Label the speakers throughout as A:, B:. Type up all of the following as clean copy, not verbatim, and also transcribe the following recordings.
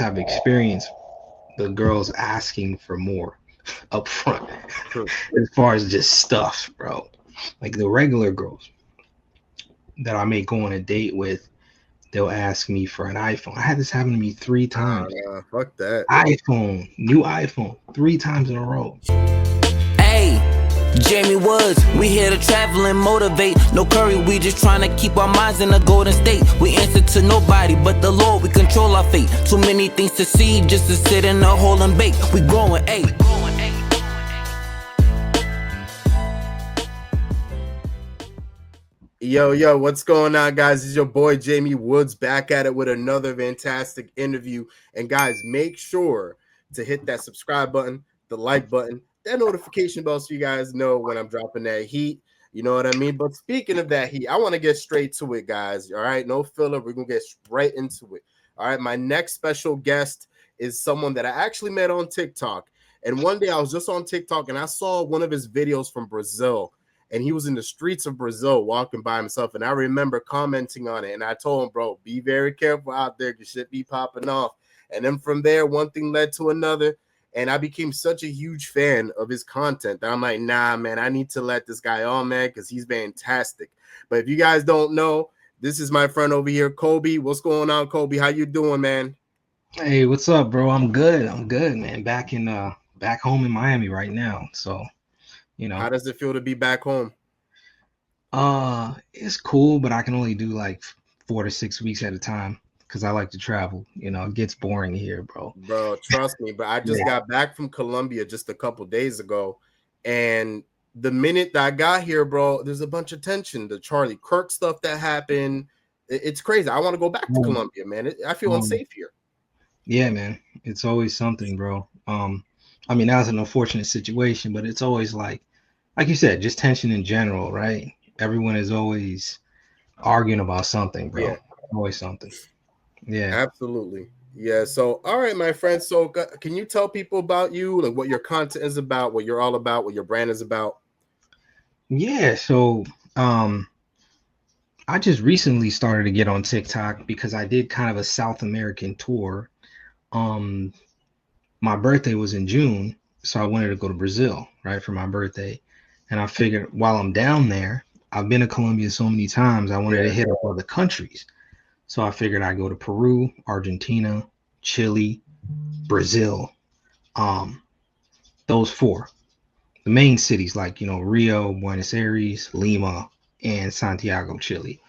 A: I've experienced the girls asking for more up front as far as just stuff, bro. Like the regular girls that I may go on a date with, they'll ask me for an iPhone. I had this happen to me 3 times.
B: Fuck that.
A: iPhone, new iPhone, 3 times in a row.
C: Hey, Jamie Woods, we here to travel and motivate. No curry, we just trying to keep our minds in a golden state. We answer to nobody but the Lord, we control our fate. Too many things to see just to sit in a hole and bake. We growing, ayy.
B: Yo, what's going on, guys? This is your boy Jamie Woods back at it with another fantastic interview. And guys, make sure to hit that subscribe button, the like button, that notification bell so you guys know when I'm dropping that heat. You know what I mean? But speaking of that heat, I want to get straight to it, guys. All right, no filler. We're going to get right into it. All right, my next special guest is someone that I actually met on TikTok. And one day I was just on TikTok and I saw one of his videos from Brazil. And he was in the streets of Brazil walking by himself. And I remember commenting on it. And I told him, bro, be very careful out there because shit be popping off. And then from there, one thing led to another. And I became such a huge fan of his content that I'm like, nah, man, I need to let this guy on, man, because he's fantastic. But if you guys don't know, this is my friend over here, Koby. What's going on, Koby? How you doing, man?
A: Hey, what's up, bro? I'm good, man. Back home in Miami right now. So,
B: How does it feel to be back home?
A: It's cool, but I can only do like 4 to 6 weeks at a time because I like to travel. It gets boring here, bro.
B: Bro, trust me, but I just got back from Colombia just a couple days ago, and the minute that I got here, bro, there's a bunch of tension. The Charlie Kirk stuff that happened, it's crazy. I want to go back to Colombia, man. I feel unsafe here.
A: Yeah, man, it's always something, bro. I mean, that was an unfortunate situation, but it's always like you said, just tension in general, right? Everyone is always arguing about something, bro.
B: Yeah.
A: Always something. Yeah.
B: Absolutely. Yeah. So, all right, my friend. So, can you tell people about you, like what your content is about, what you're all about, what your brand is about?
A: Yeah. So, I just recently started to get on TikTok because I did kind of a South American tour. My birthday was in June, so I wanted to go to Brazil, right, for my birthday. And I figured while I'm down there, I've been to Colombia so many times, I wanted to hit up other countries. So I figured I'd go to Peru, Argentina, Chile, Brazil. Those four. The main cities like, Rio, Buenos Aires, Lima, and Santiago, Chile.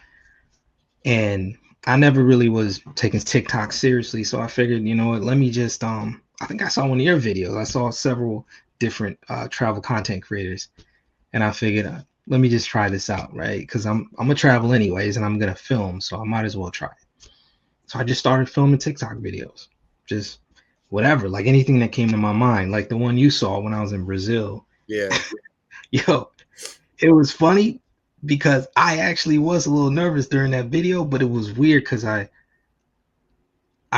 A: And I never really was taking TikTok seriously. So I figured, you know what, let me just I think I saw one of your videos. I saw several different travel content creators. And I figured, let me just try this out, right? Because I'm gonna travel anyways, and I'm gonna film, so I might as well try it. So I just started filming TikTok videos, just whatever, like anything that came to my mind, like the one you saw when I was in Brazil.
B: Yeah.
A: Yo, it was funny because I actually was a little nervous during that video, but it was weird because I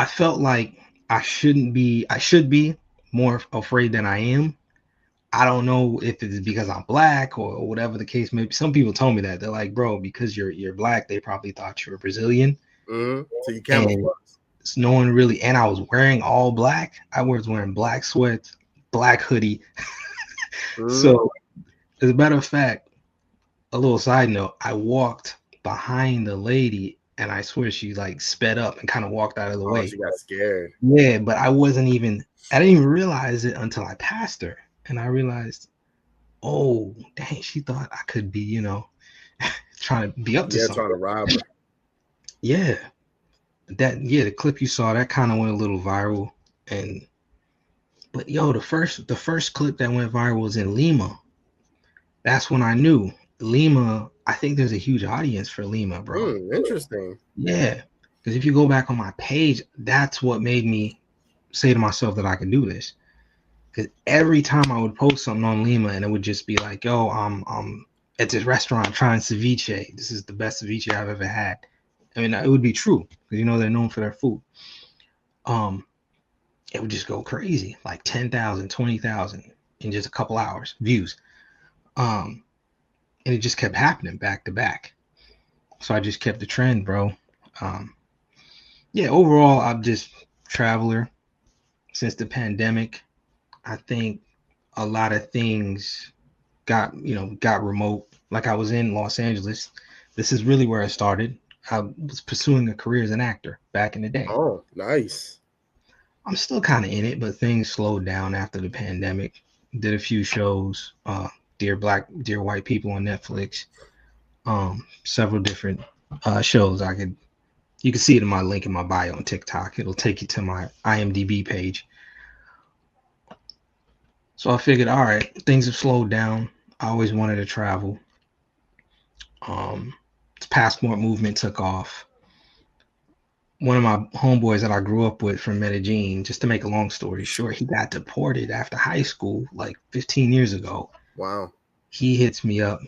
A: felt like I should be more afraid than I am. I don't know if it's because I'm black or whatever the case may be. Some people told me that. They're like, bro, because you're black, they probably thought you were Brazilian.
B: Mm-hmm. So you camouflage.
A: No one really, and I was wearing all black. I was wearing black sweats, black hoodie. So as a matter of fact, a little side note, I walked behind the lady and I swear she like sped up and kind of walked out of the way.
B: She got scared.
A: Yeah, but I didn't even realize it until I passed her. And I realized, oh, dang, she thought I could be, trying to be up to something.
B: Trying to rob her.
A: Yeah. The clip you saw, that kind of went a little viral. But yo, the first clip that went viral was in Lima. That's when I knew Lima, I think there's a huge audience for Lima, bro.
B: Interesting.
A: Yeah. Because if you go back on my page, that's what made me say to myself that I could do this. Because every time I would post something on Lima and it would just be like, yo, I'm at this restaurant trying ceviche. This is the best ceviche I've ever had. I mean, it would be true because, they're known for their food. It would just go crazy, like 10,000, 20,000 in just a couple hours views. And it just kept happening back to back. So I just kept the trend, bro. Yeah, overall, I'm just traveler since the pandemic. I think a lot of things got remote. Like I was in Los Angeles. This is really where I started. I was pursuing a career as an actor back in the day.
B: Oh, nice.
A: I'm still kind of in it, but things slowed down after the pandemic. Did a few shows, Dear Black, Dear White People on Netflix. Several different shows. You can see it in my link in my bio on TikTok. It'll take you to my IMDb page. So I figured, all right, things have slowed down. I always wanted to travel. Passport movement took off. One of my homeboys that I grew up with from Medellin, just to make a long story short, he got deported after high school like 15 years ago.
B: Wow.
A: He hits me up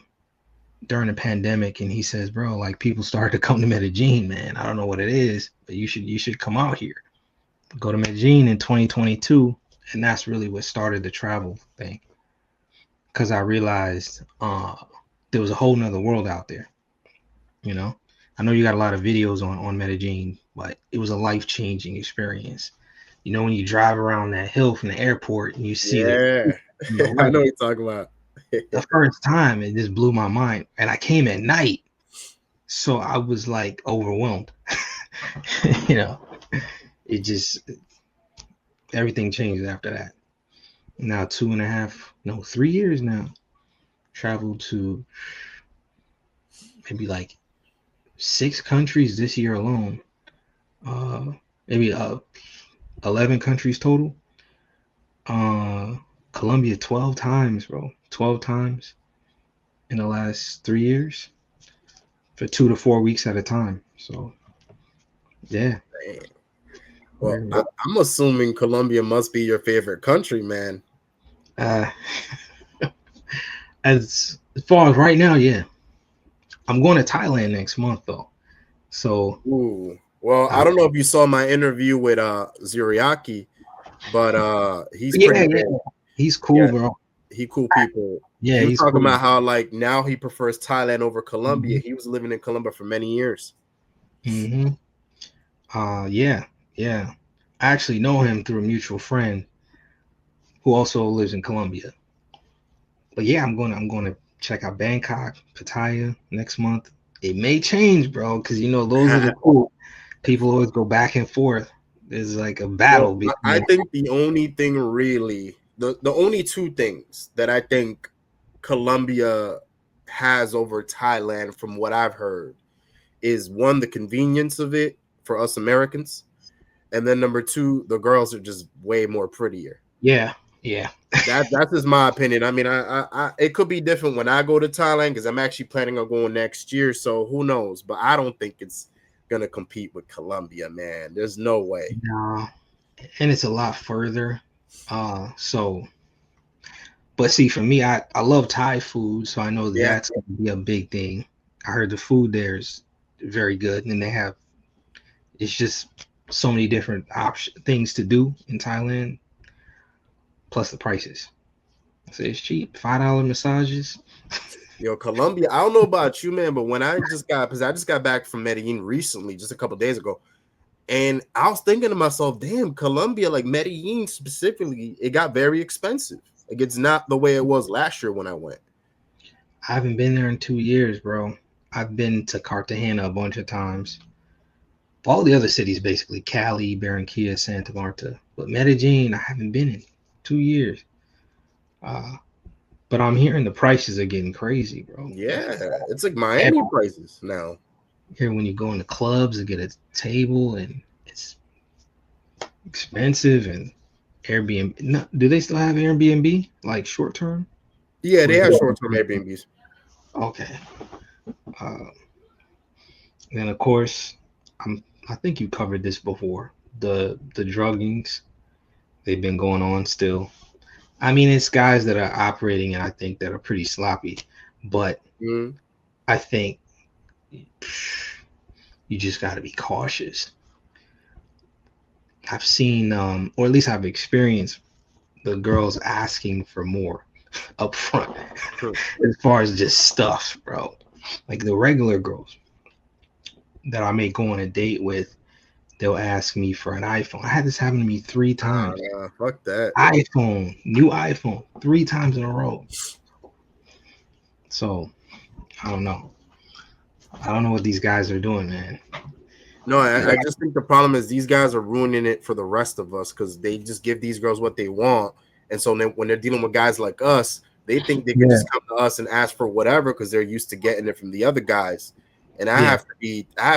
A: during the pandemic and he says, bro, like people started to come to Medellin, man. I don't know what it is, but you should come out here. Go to Medellin in 2022. And that's really what started the travel thing. Because I realized there was a whole nother world out there. You know, I know you got a lot of videos on Medellin, but it was a life-changing experience. You know, when you drive around that hill from the airport and you see
B: I know what you're talking about.
A: The first time, it just blew my mind. And I came at night. So I was like overwhelmed. You know, everything changed after that. Now 3 years now. Traveled to maybe like 6 countries this year alone. Maybe 11 countries total. Colombia 12 times, bro. 12 times in the last 3 years for 2 to 4 weeks at a time. So, yeah.
B: Well, I'm assuming Colombia must be your favorite country, man.
A: As far as right now, yeah. I'm going to Thailand next month, though. So,
B: well, I don't know if you saw my interview with Zuriaki, but he's pretty good.
A: He's cool, bro.
B: He cool people.
A: Yeah,
B: he's talking about how like now he prefers Thailand over Colombia.
A: Mm-hmm.
B: He was living in Colombia for many years.
A: Mm-hmm. Yeah. I actually know him through a mutual friend who also lives in Colombia. But yeah, I'm going to check out Bangkok, Pattaya next month. It may change, bro, because you know those are the cool people always go back and forth. There's like a battle.
B: Well, I think the only thing really, the only two things that I think Colombia has over Thailand, from what I've heard, is one, the convenience of it for us Americans, and then number two, the girls are just way more prettier.
A: Yeah.
B: That's just my opinion. I mean, I it could be different when I go to Thailand because I'm actually planning on going next year. So who knows? But I don't think it's gonna compete with Colombia, man. There's no way.
A: No, and it's a lot further. But see, for me, I love Thai food, so I know that's gonna be a big thing. I heard the food there is very good, and it's just so many different things to do in Thailand. Plus the prices. So it's cheap. $5 massages.
B: Yo, Colombia, I don't know about you, man, but when I just got back from Medellin recently, just a couple days ago, and I was thinking to myself, damn, Colombia, like Medellin specifically, it got very expensive. Like it's not the way it was last year when I went.
A: I haven't been there in 2 years, bro. I've been to Cartagena a bunch of times. All the other cities, basically, Cali, Barranquilla, Santa Marta. But Medellin, I haven't been in 2 years. But I'm hearing the prices are getting crazy, bro.
B: Yeah, it's like Miami prices now.
A: Here, when you go in the clubs to get a table, and it's expensive, and Airbnb. No, do they still have Airbnb, like short term?
B: Yeah, they have short term Airbnbs.
A: Okay. And of course, I think you covered this before. The druggings. They've been going on still. I mean, it's guys that are operating, and I think that are pretty sloppy. But I think you just got to be cautious. I've seen, or at least I've experienced, the girls asking for more up front as far as just stuff, bro. Like the regular girls that I may go on a date with, they'll ask me for an iPhone. I had this happen to me 3 times.
B: Fuck that.
A: iPhone, new iPhone, 3 times in a row. So I don't know. I don't know what these guys are doing, man.
B: No, I just think the problem is these guys are ruining it for the rest of us because they just give these girls what they want. And so then when they're dealing with guys like us, they think they can just come to us and ask for whatever because they're used to getting it from the other guys. And I have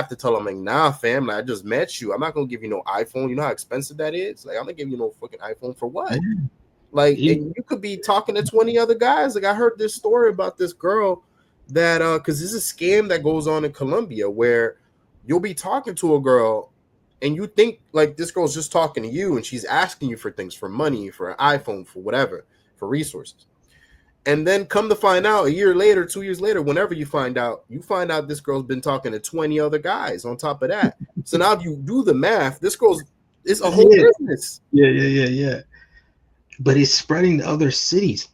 B: to tell them, like, nah, fam, like, I just met you. I'm not gonna give you no iPhone. You know how expensive that is? Like, I'm gonna give you no fucking iPhone for what? Like, and you could be talking to 20 other guys. Like, I heard this story about this girl that because this is a scam that goes on in Colombia where you'll be talking to a girl and you think like this girl's just talking to you and she's asking you for things, for money, for an iPhone, for whatever, for resources. And then come to find out a year later, 2 years later, whenever you find out this girl's been talking to 20 other guys on top of that. So now if you do the math, this girl's it's a whole business.
A: Yeah. But it's spreading to other cities.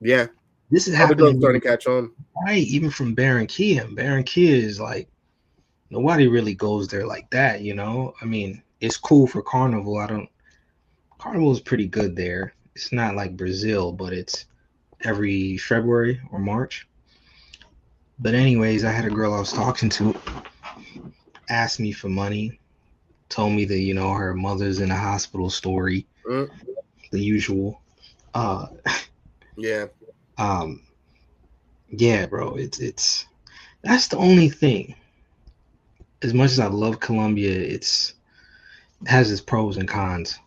B: Yeah.
A: This is happening.
B: Starting to catch on.
A: Right, even from Barranquilla. Barranquilla is like nobody really goes there like that, you know. I mean, it's cool for Carnival. Carnival is pretty good there. It's not like Brazil, but it's every February or March. But anyways, I had a girl I was talking to asked me for money, told me that, you know, her mother's in a hospital story, the usual.
B: Yeah.
A: Yeah, bro, it's that's the only thing. As much as I love Colombia, it has its pros and cons.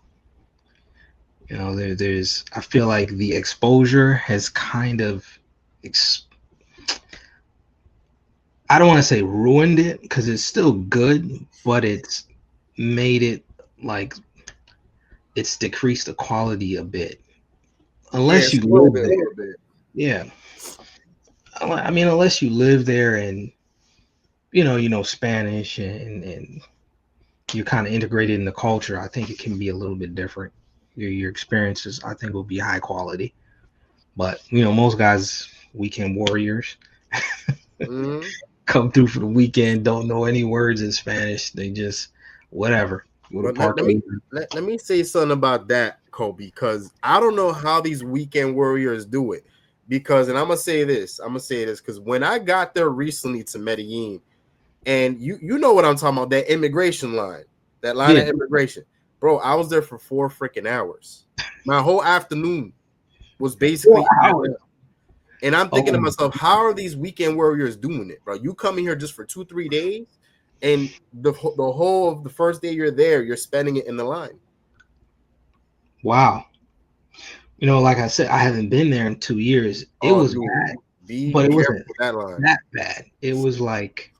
A: You know, there's I feel like the exposure has kind of I don't want to say ruined it because it's still good, but it's made it like it's decreased the quality a bit. Unless you live there. Yeah. I mean, unless you live there and you know Spanish and you're kind of integrated in the culture, I think it can be a little bit different. Your experiences, I think, will be high quality. But you know, most guys, weekend warriors, come through for the weekend, don't know any words in Spanish. They just whatever.
B: Let me say something about that, Koby, because I don't know how these weekend warriors do it. Because, and I'm gonna say this because when I got there recently to Medellin, and you know what I'm talking about, that immigration line, that line of immigration, bro. I was there for 4 freaking hours. My whole afternoon was basically and I'm thinking to myself, how are these weekend warriors doing it, bro? You come in here just for 2-3 days, and the whole of the first day you're there, you're spending it in the line.
A: Wow. You know, like I said, I haven't been there in 2 years. It was bad, but it wasn't that bad. It was like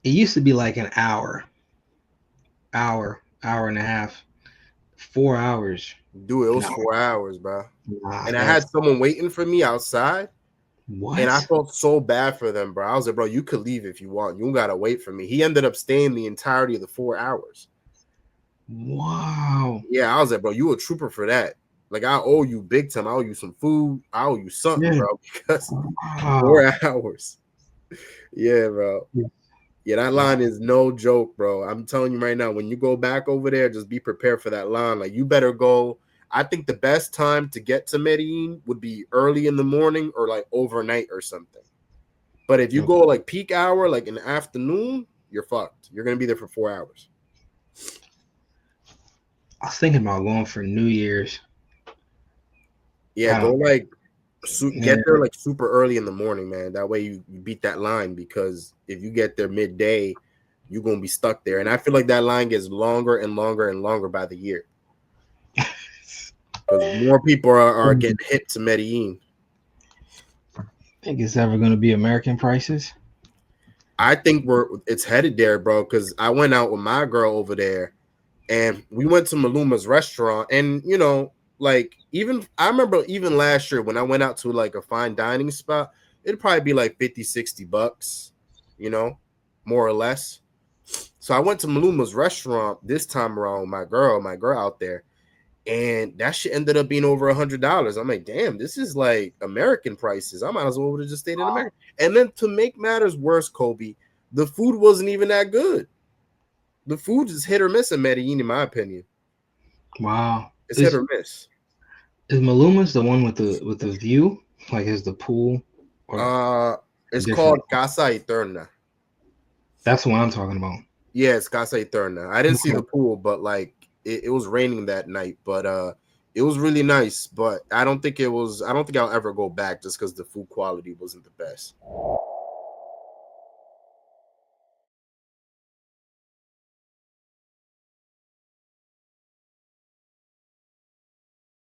A: it used to be like an hour and a half, 4 hours.
B: Dude, it was 4 hours, bro. And I had someone waiting for me outside.
A: What?
B: And I felt so bad for them, bro. I was like, bro, you could leave if you want. You don't gotta wait for me. He ended up staying the entirety of the 4 hours.
A: Wow.
B: Yeah, I was like, bro, you a trooper for that. Like, I owe you big time. I owe you some food. I owe you something, bro, because 4 hours. Yeah, bro. Yeah, that line is no joke, bro. I'm telling you right now, when you go back over there, just be prepared for that line. Like, you better go. I think the best time to get to Medellin would be early in the morning or like overnight or something. But if you go like peak hour, like in the afternoon, you're fucked. You're going to be there for 4 hours.
A: I was thinking about going for New Year's.
B: Yeah, go like get there like super early in the morning, man. That way you beat that line, because if you get there midday, you're gonna be stuck there. And I feel like that line gets longer and longer and longer by the year, because more people are getting hit to Medellin.
A: Think it's ever gonna be American prices?
B: I think it's headed there, bro. Because I went out with my girl over there, and we went to Maluma's restaurant, and you know. Like, I remember even last year when I went out to like a fine dining spot, it'd probably be like $50-$60, you know, more or less. So I went to Maluma's restaurant this time around with my girl out there, and that shit ended up being over $100. I'm like, damn, this is like American prices. I might as well have just stayed in America. And then to make matters worse, Koby, the food wasn't even that good. The food is hit or miss in Medellin, in my opinion.
A: Wow.
B: It's hit or miss.
A: Is Maluma's the one with the view? Like, has the pool? Or
B: It's
A: different?
B: called Casa Eterna.
A: That's the one I'm talking about.
B: Yeah, it's Casa Eterna. I didn't see
A: Okay.
B: the pool, but like it was raining that night. But it was really nice. But I don't think I'll ever go back just because the food quality wasn't the best.